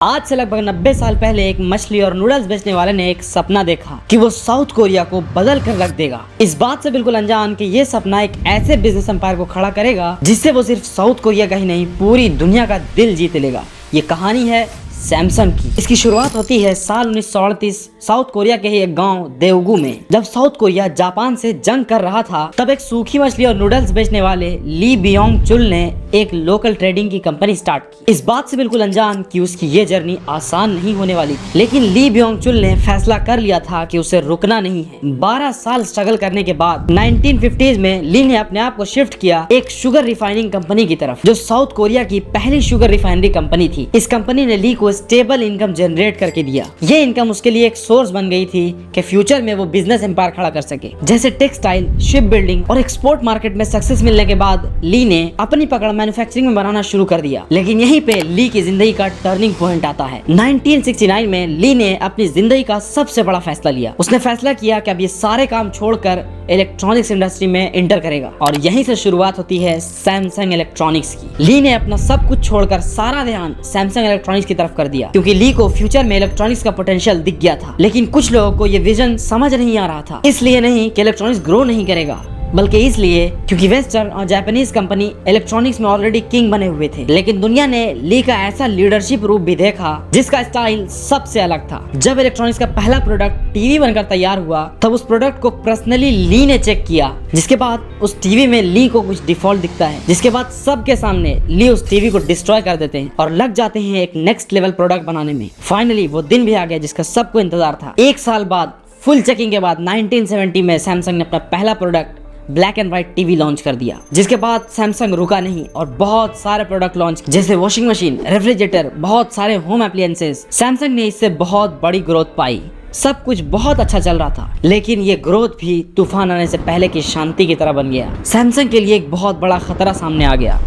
आज से लगभग 90 साल पहले एक मछली और नूडल्स बेचने वाले ने एक सपना देखा कि वो साउथ कोरिया को बदल कर रख देगा। इस बात से बिल्कुल अनजान कि ये सपना एक ऐसे बिजनेस एम्पायर को खड़ा करेगा जिससे वो सिर्फ साउथ कोरिया का ही नहीं पूरी दुनिया का दिल जीत लेगा। ये कहानी है सैमसंग की। इसकी शुरुआत होती है साल 1938 साउथ कोरिया के ही एक गांव देवगू में। जब साउथ कोरिया जापान से जंग कर रहा था तब एक सूखी मछली और नूडल्स बेचने वाले ली बियोंग चुल ने एक लोकल ट्रेडिंग की कंपनी स्टार्ट की। इस बात से बिल्कुल अनजान कि उसकी ये जर्नी आसान नहीं होने वाली थी, लेकिन ली बियोंग चुल ने फैसला कर लिया था कि उसे रुकना नहीं है। 12 साल स्ट्रगल करने के बाद 1950s में ली ने अपने आप को शिफ्ट किया एक शुगर रिफाइनिंग कंपनी की तरफ, जो साउथ कोरिया की पहली शुगर रिफाइनरी कंपनी थी। इस कंपनी ने ली को स्टेबल इनकम जनरेट करके दिया। ये इनकम उसके लिए एक सोर्स बन गई थी कि फ्यूचर में वो बिजनेस एम्पायर खड़ा कर सके, जैसे टेक्सटाइल, शिप बिल्डिंग और एक्सपोर्ट मार्केट में सक्सेस मिलने के बाद ली ने अपनी पकड़ मैन्युफैक्चरिंग में बनाना शुरू कर दिया। लेकिन यहीं पे ली की जिंदगी का टर्निंग पॉइंट आता है। 1969 में ली ने अपनी जिंदगी का सबसे बड़ा फैसला लिया। उसने फैसला किया कि अब ये सारे काम छोड़कर इलेक्ट्रॉनिक्स इंडस्ट्री में एंटर करेगा और यहीं से शुरुआत होती है सैमसंग इलेक्ट्रॉनिक्स की। ली ने अपना सब कुछ छोड़कर सारा ध्यान सैमसंग इलेक्ट्रॉनिक्स की तरफ कर दिया, क्योंकि ली को फ्यूचर में इलेक्ट्रॉनिक्स का पोटेंशियल दिख गया था। लेकिन कुछ लोगों को ये विजन समझ नहीं आ रहा था, इसलिए नहीं कि इलेक्ट्रॉनिक्स ग्रो नहीं करेगा, बल्कि इसलिए क्योंकि वेस्टर्न और जापानीज कंपनी इलेक्ट्रॉनिक्स में ऑलरेडी किंग बने हुए थे। लेकिन दुनिया ने ली का ऐसा लीडरशिप रूप भी देखा जिसका स्टाइल सबसे अलग था। जब इलेक्ट्रॉनिक्स का पहला प्रोडक्ट टीवी बनकर तैयार हुआ तब उस प्रोडक्ट को पर्सनली ली ने चेक किया, जिसके बाद उस टीवी में ली को कुछ डिफॉल्ट दिखता है, जिसके बाद सबके सामने ली उस टीवी को डिस्ट्रॉय कर देते हैं और लग जाते हैं एक नेक्स्ट लेवल प्रोडक्ट बनाने में। फाइनली वो दिन भी आ गया जिसका सबको इंतजार था। एक साल बाद फुल चेकिंग के बाद 1970 में सैमसंग ने अपना पहला product black and white TV launch कर दिया, जिसके बाद सैमसंग रुका नहीं और बहुत सारे प्रोडक्ट लॉन्च जैसे वॉशिंग मशीन, रेफ्रिजरेटर, बहुत सारे होम एप्लियंसेस। सैमसंग ने इससे बहुत बड़ी ग्रोथ पाई। सब कुछ बहुत अच्छा चल रहा था, लेकिन ये ग्रोथ भी तूफान आने से पहले की शांति की तरह बन गया। सैमसंग के लिए एक बहुत बड़ा खतरा सामने आ गया।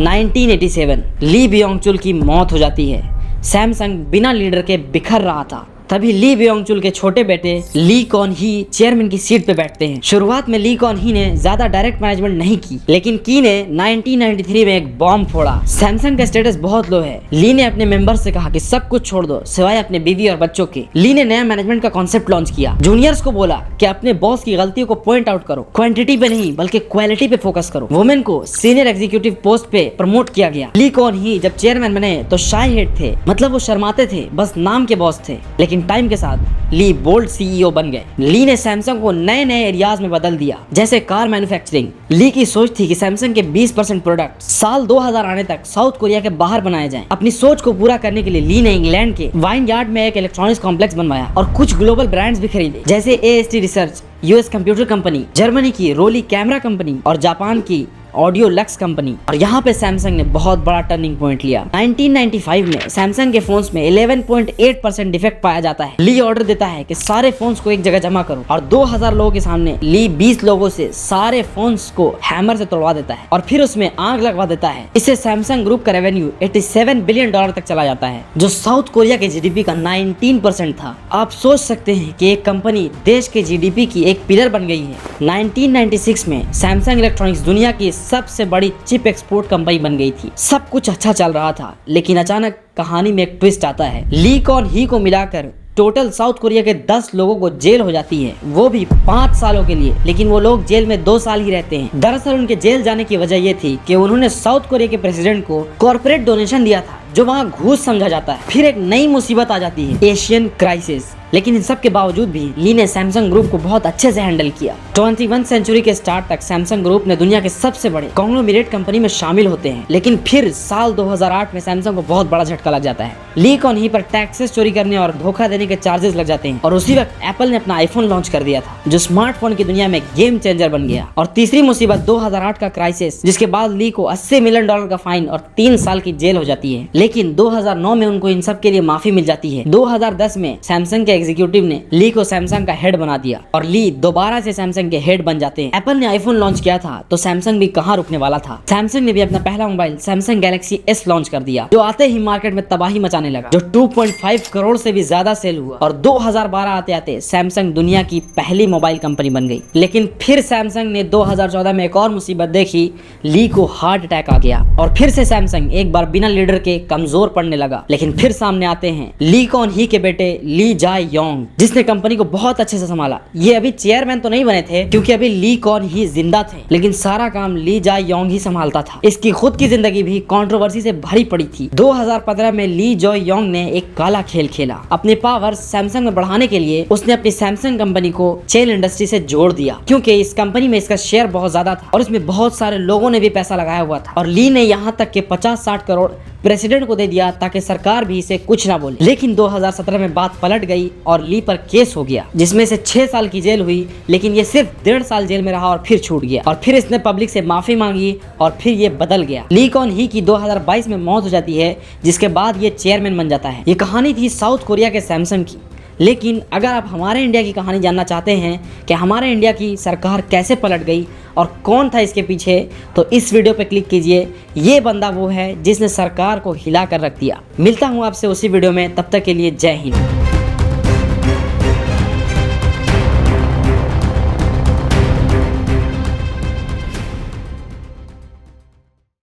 1987 ली बियोंग चुल की मौत हो जाती है। सैमसंग बिना लीडर के बिखर रहा था। तभी ली बियोंग चुल के छोटे बेटे ली कॉन ही चेयरमैन की सीट पे बैठते हैं। शुरुआत में ली कॉन ही ने ज्यादा डायरेक्ट मैनेजमेंट नहीं की, लेकिन की ने 1993 में एक बॉम्ब फोड़ा। सैमसंग का स्टेटस बहुत लो है। ली ने अपने मेंबर से कहा कि सब कुछ छोड़ दो सिवाय अपने बीवी और बच्चों के। ली ने नया मैनेजमेंट का कॉन्सेप्ट लॉन्च किया। जूनियर्स को बोला कि अपने बॉस की गलतियों को पॉइंट आउट करो, क्वांटिटी पे नहीं बल्कि क्वालिटी पे फोकस करो। वुमेन को सीनियर एग्जीक्यूटिव पोस्ट पे प्रमोट किया गया। ली कॉन ही जब चेयरमैन बने तो शाय हेड थे, मतलब वो शर्माते थे, बस नाम के बॉस थे। लेकिन टाइम के साथ ली बोल्ड सीईओ बन गए। ली ने सैमसंग को नए नए एरियाज में बदल दिया, जैसे कार मैन्युफैक्चरिंग। ली की सोच थी कि सैमसंग के 20% प्रोडक्ट साल 2000 आने तक साउथ कोरिया के बाहर बनाए जाएं। अपनी सोच को पूरा करने के लिए ली ने इंग्लैंड के वाइन यार्ड में एक इलेक्ट्रॉनिक्स कॉम्प्लेक्स बनवाया और कुछ ग्लोबल ब्रांड्स भी खरीदे, जैसे AST research, US computer company, Germany की रोली कैमरा कंपनी और जापान की ऑडियो लक्स कंपनी। और यहाँ पे सैमसंग ने बहुत बड़ा टर्निंग पॉइंट लिया। 1995 में सैमसंग के फोन्स में 11.8% डिफेक्ट पाया जाता है। ली ऑर्डर देता है कि सारे फोन्स को एक जगह जमा करो और 2000 लोगों के सामने ली 20 लोगों से सारे फोन्स को हैमर से तोड़वा देता है और फिर उसमें आग लगवा देता है। इससे सैमसंग ग्रुप का रेवेन्यू $87 बिलियन तक चला जाता है, जो साउथ कोरिया के जीडीपी का 19% था। आप सोच सकते हैं कि एक कंपनी देश के जीडीपी की एक पिलर बन गई है। 1996 में सैमसंग इलेक्ट्रॉनिक्स दुनिया की सबसे बड़ी चिप एक्सपोर्ट कंपनी बन गई थी। सब कुछ अच्छा चल रहा था, लेकिन अचानक कहानी में एक ट्विस्ट आता है। ली कॉन ही को मिलाकर टोटल साउथ कोरिया के 10 लोगों को जेल हो जाती है, वो भी 5 सालों के लिए। लेकिन वो लोग जेल में 2 साल ही रहते हैं। दरअसल उनके जेल जाने की वजह ये थी कि उन्होंने साउथ कोरिया के प्रेसिडेंट को कॉर्पोरेट डोनेशन दिया था, जो वहाँ घूस समझा जाता है। फिर एक नई मुसीबत आ जाती है, एशियन क्राइसिस। लेकिन इन सब के बावजूद भी ली ने सैमसंग ग्रुप को बहुत अच्छे से हैंडल किया। 21वीं सेंचुरी के स्टार्ट तक सैमसंग ग्रुप ने दुनिया के सबसे बड़े कॉन्ग्लोमरेट कंपनी में शामिल होते हैं। लेकिन फिर साल 2008 में सैमसंग को बहुत बड़ा झटका लग जाता है। ली कॉन ही पर टैक्सेस चोरी करने और धोखा देने के चार्जेस लग जाते हैं और उसी वक्त एप्पल ने अपना आईफोन लॉन्च कर दिया था, जो स्मार्टफोन की दुनिया में गेम चेंजर बन गया। और तीसरी मुसीबत 2008 का क्राइसिस, जिसके बाद ली को $80 मिलियन का फाइन और 3 साल की जेल हो जाती है। लेकिन 2009 में उनको इन सब के लिए माफी मिल जाती है। 2010 में सैमसंग के एग्जीक्यूटिव ने ली को सैमसंग का हेड बना दिया और ली दोबारा से सैमसंग के हेड बन जाते हैं। एप्पल ने आईफोन लॉन्च किया था तो सैमसंग भी कहां रुकने वाला था। सैमसंग ने भी अपना पहला mobile Samsung Galaxy S launch कर दिया, जो आते ही मार्केट में तबाही मचाने जाने लगा, जो 2.5 करोड़ से भी ज्यादा सेल हुआ और 2012 आते आते सैमसंग दुनिया की पहली मोबाइल कंपनी बन गई। लेकिन फिर सैमसंग ने 2014 में एक और मुसीबत देखी, ली को हार्ट अटैक आ गया और फिर से सैमसंग एक बार बिना लीडर के कमजोर पड़ने लगा। लेकिन फिर सामने आते हैं ली कॉन ही के बेटे ली जाए योंग, जिसने कंपनी को बहुत अच्छे से संभाला। ये अभी चेयरमैन तो नहीं बने थे क्योंकि अभी ली कॉन ही जिंदा थे, लेकिन सारा काम ली जाए योंग ही संभालता था। इसकी खुद की जिंदगी भी कंट्रोवर्सी से भरी पड़ी थी। 2015 में ली जाए योंग ने एक काला खेल खेला। अपने पावर सैमसंग में बढ़ाने के लिए उसने अपनी सैमसंग कंपनी को चेल इंडस्ट्री से जोड़ दिया, क्योंकि इस कंपनी में इसका शेयर बहुत ज्यादा था और इसमें बहुत सारे लोगों ने भी पैसा लगाया हुआ था। और ली ने यहाँ तक के 50-60 करोड़ प्रेसिडेंट को दे दिया ताकि सरकार भी इसे कुछ ना बोले। लेकिन 2017 में बात पलट गई और ली पर केस हो गया, जिसमें से 6 साल की जेल हुई। लेकिन ये सिर्फ 1.5 साल जेल में रहा और फिर छूट गया और फिर इसने पब्लिक से माफी मांगी और फिर ये बदल गया। ली कॉन ही की 2022 में मौत हो जाती है, जिसके बाद ये चेयरमैन बन जाता है। ये कहानी थी साउथ कोरिया के सैमसंग की। लेकिन अगर आप हमारे इंडिया की कहानी जानना चाहते हैं कि हमारे इंडिया की सरकार कैसे पलट गई और कौन था इसके पीछे, तो इस वीडियो पे क्लिक कीजिए। ये बंदा वो है जिसने सरकार को हिला कर रख दिया। मिलता हूँ आपसे उसी वीडियो में, तब तक के लिए जय हिंद।